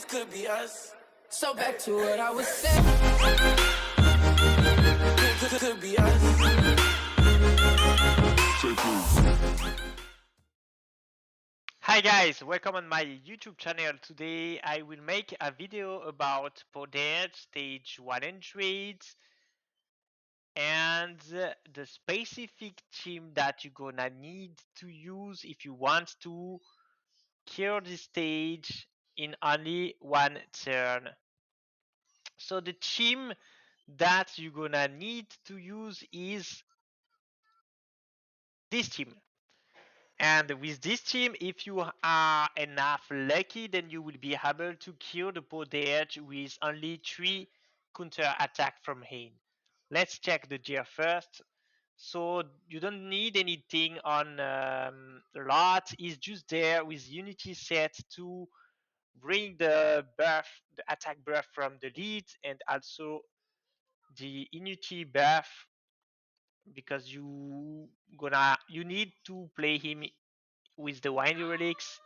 this could be us. So back to what I was saying. Could be us. Hi guys, welcome on my YouTube channel. Today I will make a video about Podage stage 100 and the specific team that you're gonna need to use if you want to clear the stage in only one turn. So the team that you're gonna need to use is this team. And with this team, if you are enough lucky, then you will be able to kill the Podage with only 3 counter attack from Hain. Let's check the gear first. So you don't need anything on lot. It's just there with Unity set to bring the buff, the attack buff from the lead, and also the Unity buff because you need to play him with the Windy Relics,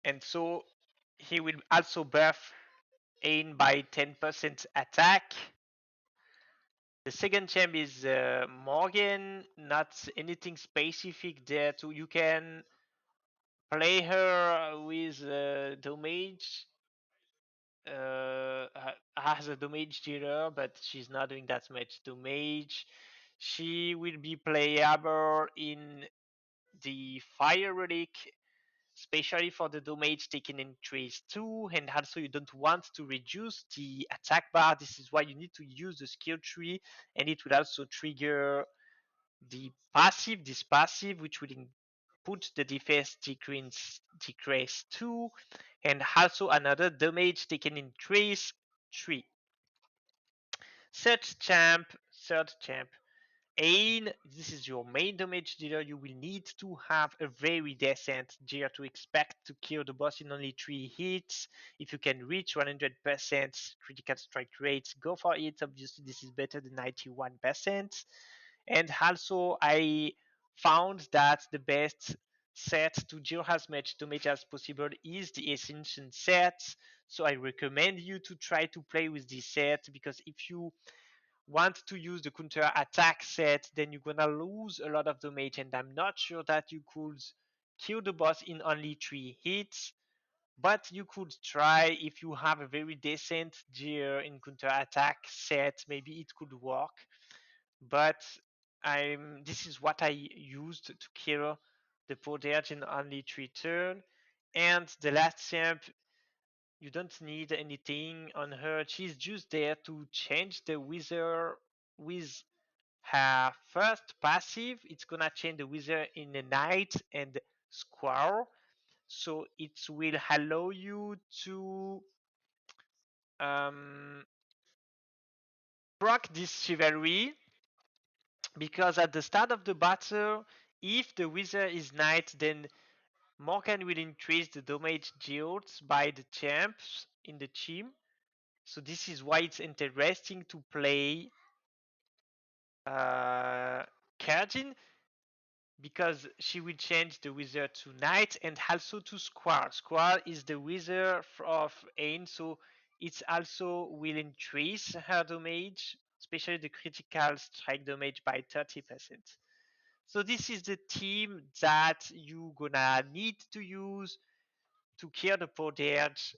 and so he will also buff Ain by 10% attack. The second champ is Morgan, not anything specific there too. You can play her with damage, as a damage dealer, but she's not doing that much damage. She will be playable in the Fire Relic, especially for the damage taken in Trace 2, and also you don't want to reduce the attack bar. This is why you need to use the skill tree, and it will also trigger the passive, this passive, which will put the defense decrease 2, and also another damage taken in Trace 3. Third champ, Ain, this is your main damage dealer. You will need to have a very decent gear to expect to kill the boss in only 3 hits. If you can reach 100% critical strike rates, go for it. Obviously, this is better than 91%. And also, I found that the best set to deal as much damage as possible is the Ascension set. So I recommend you to try to play with this set, because if you want to use the counter attack set, then you're gonna lose a lot of damage, and I'm not sure that you could kill the boss in only 3 hits. But you could try. If you have a very decent gear in counter attack set, maybe it could work. But this is what I used to kill the Podage in only 3 turns. And the last champ, you don't need anything on her. She's just there to change the wizard with her first passive. It's gonna change the wizard in a knight and squirrel. So it will allow you to proc this chivalry, because at the start of the battle, if the wizard is knight, then Morgan will increase the damage dealt by the champs in the team. So this is why it's interesting to play Kardin, because she will change the wizard to knight and also to squirrel. Squirrel is the wizard of Ain, so it also will increase her damage, especially the critical strike damage, by 30%. So this is the team that you gonna need to use to kill the Podage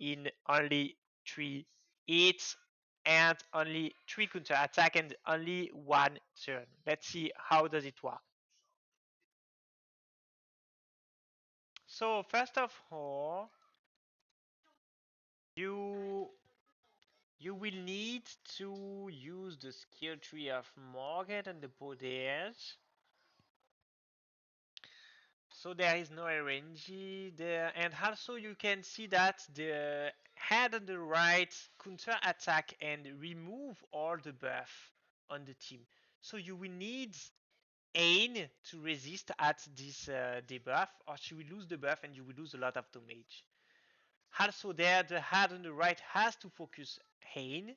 in only 3 hits and only 3 counter attack and only 1 turn. Let's see how does it work. So first of all, you will need to use the skill tree of Morgan and the Podage. So there is no RNG there, and also you can see that the head on the right counter attack and remove all the buff on the team. So you will need Ain to resist at this debuff, or she will lose the buff and you will lose a lot of damage. Also there, the head on the right has to focus Ain.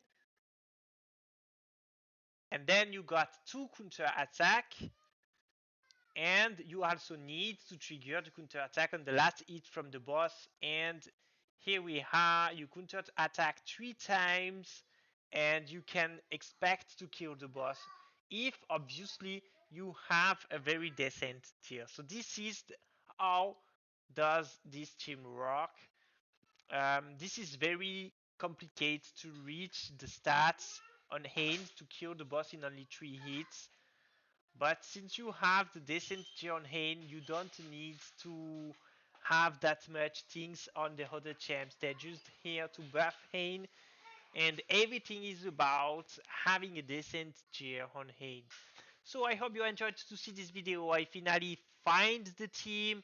And then you got 2 counter attack, and you also need to trigger the counter attack on the last hit from the boss, and here we are. You counter attack 3 times, and you can expect to kill the boss if obviously you have a very decent tier. So this is how does this team work. This is very complicated to reach the stats on hand to kill the boss in only 3 hits. But since you have the decent tier on hand, you don't need to have that much things on the other champs. They're just here to buff Hane, and everything is about having a decent tier on Hane. So I hope you enjoyed to see this video. I finally find the team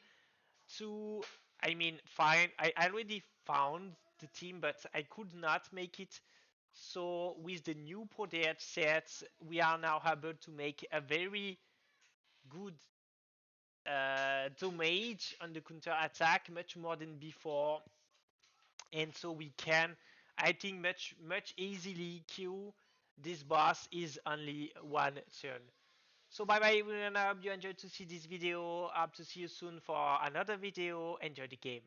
to, I mean, find, I already found the team, but I could not make it. So with the new Poder sets, we are now able to make a very good damage on the counter attack, much more than before, and so we can, I think, much easily kill this boss is only one turn. So bye bye everyone, I hope you enjoyed to see this video. I hope to see you soon for another video. Enjoy the game.